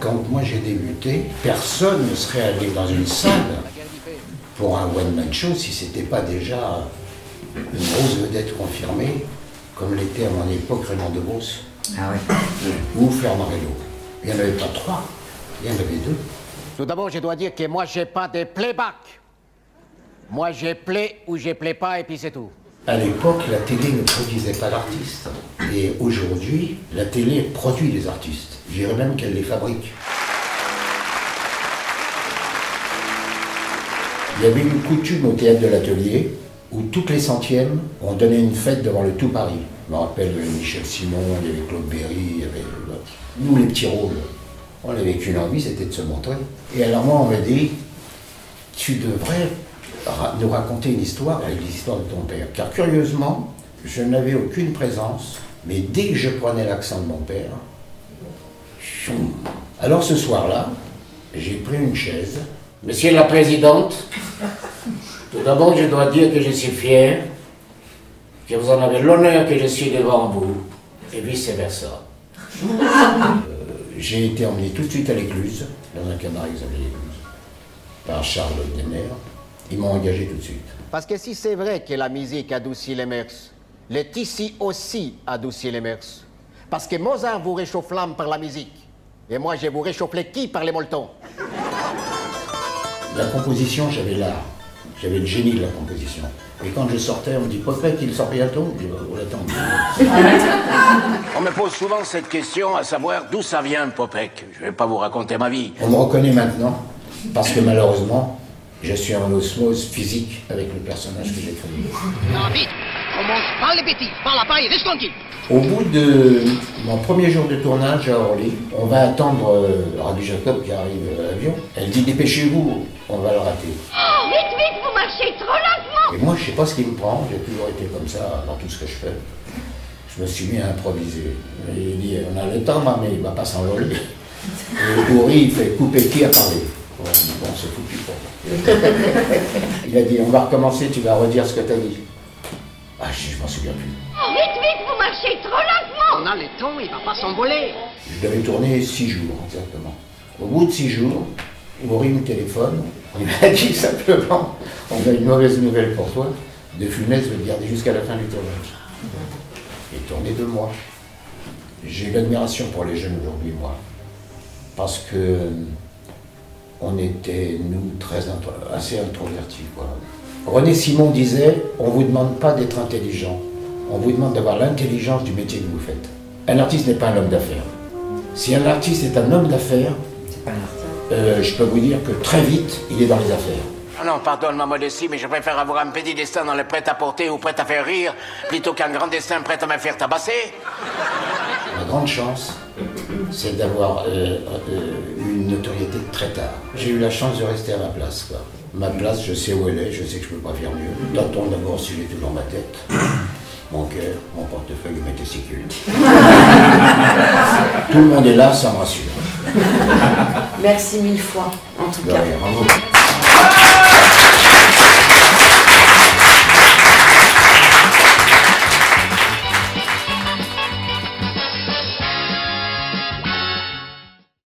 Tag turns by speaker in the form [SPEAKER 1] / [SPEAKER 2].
[SPEAKER 1] quand moi j'ai débuté, personne ne serait allé dans une salle pour un one-man show si c'était pas déjà une grosse vedette confirmée, comme l'était à mon époque Raymond Devos.
[SPEAKER 2] Ah ouais.
[SPEAKER 1] Ou Fernarello. Il n'y en avait pas 3, il y en avait 2.
[SPEAKER 3] Tout d'abord, je dois dire que moi, j'ai pas de playback. Moi, j'ai play ou j'ai play pas, et puis c'est tout.
[SPEAKER 1] À l'époque, la télé ne produisait pas d'artistes. Et aujourd'hui, la télé produit des artistes. Je dirais même qu'elle les fabrique. Il y avait une coutume au théâtre de l'Atelier où toutes les centièmes, on donnait une fête devant le tout Paris. Je me rappelle Michel Simon, il y avait Claude Berry, il y avait... Nous, les petits rôles, on n'avait qu'une envie, c'était de se montrer. Et alors moi, on m'a dit, tu devrais nous raconter une histoire avec l'histoire de ton père. Car curieusement, je n'avais aucune présence, mais dès que je prenais l'accent de mon père, choum. Alors ce soir-là, j'ai pris une chaise. Monsieur la Présidente, tout d'abord je dois dire que je suis fier, que vous en avez l'honneur que je suis devant vous, et vice-versa. J'ai été emmené tout de suite à l'écluse, dans un cabaret qui s'appelait l'écluse, par Charles Denner. Ils m'ont engagé tout de suite.
[SPEAKER 3] Parce que si c'est vrai que la musique adoucit les mœurs, le tissu aussi adoucit les mœurs. Parce que Mozart vous réchauffe l'âme par la musique, et moi je vous réchauffe les quilles par les molletons.
[SPEAKER 1] La composition, j'avais l'art. J'avais le génie de la composition. Et quand je sortais, on me dit, Popek, il sort bientôt. Je dis, oh, attends.
[SPEAKER 4] On me pose souvent cette question, à savoir d'où ça vient, Popek. Je vais pas vous raconter ma vie.
[SPEAKER 1] On me reconnaît maintenant, parce que malheureusement, je suis en osmose physique avec le personnage que j'ai créé.
[SPEAKER 5] Non, vite, commence par les petits, par la paille, reste tranquille.
[SPEAKER 1] Au bout de mon premier jour de tournage à Orly, on va attendre Rabbi Jacob qui arrive à l'avion. Elle dit, dépêchez-vous, on va le rater.
[SPEAKER 6] Oh, vite, vite, vous marchez trop lentement.
[SPEAKER 1] Et moi, je sais pas ce qui me prend, j'ai toujours été comme ça dans tout ce que je fais. Je me suis mis à improviser. Il dit, on a le temps, mais il va pas s'envoler. Et Bourri, il fait couper qui à parler. Bon, c'est foutu pour moi. Il a dit, on va recommencer, tu vas redire ce que tu as dit. Ah, je m'en souviens plus.
[SPEAKER 6] Oh, vite, vite, vous marchez trop lentement.
[SPEAKER 5] On a le temps, il va pas s'envoler.
[SPEAKER 1] Je devais tourner 6 jours, exactement. Au bout de 6 jours, Bourri me téléphone. Il m'a dit simplement, on a une mauvaise nouvelle pour toi. De Funès veut te garder jusqu'à la fin du tournage. Et tourné 2 mois. J'ai l'admiration pour les jeunes aujourd'hui, moi. Parce que on était, nous, assez introvertis, quoi. René Simon disait, on ne vous demande pas d'être intelligent, on vous demande d'avoir l'intelligence du métier que vous faites. Un artiste n'est pas un homme d'affaires. Si un artiste est un homme d'affaires,
[SPEAKER 2] C'est pas un artiste.
[SPEAKER 1] je peux vous dire que très vite, il est dans les affaires.
[SPEAKER 4] Ah non, pardonne ma modestie, mais je préfère avoir un petit destin dans le prêt-à-porter ou prêt à faire rire, plutôt qu'un grand destin prêt à me faire tabasser.
[SPEAKER 1] La grande chance, c'est d'avoir une notoriété très tard. J'ai eu la chance de rester à ma place, quoi. Ma place, je sais où elle est, je sais que je ne peux pas faire mieux. Tâtons d'abord s'il est toujours ma tête, mon cœur, mon portefeuille et mes testicules. Tout le monde est là, ça me rassure.
[SPEAKER 2] Merci 1000 fois, en tout
[SPEAKER 1] De
[SPEAKER 2] cas.
[SPEAKER 1] rien, bravo.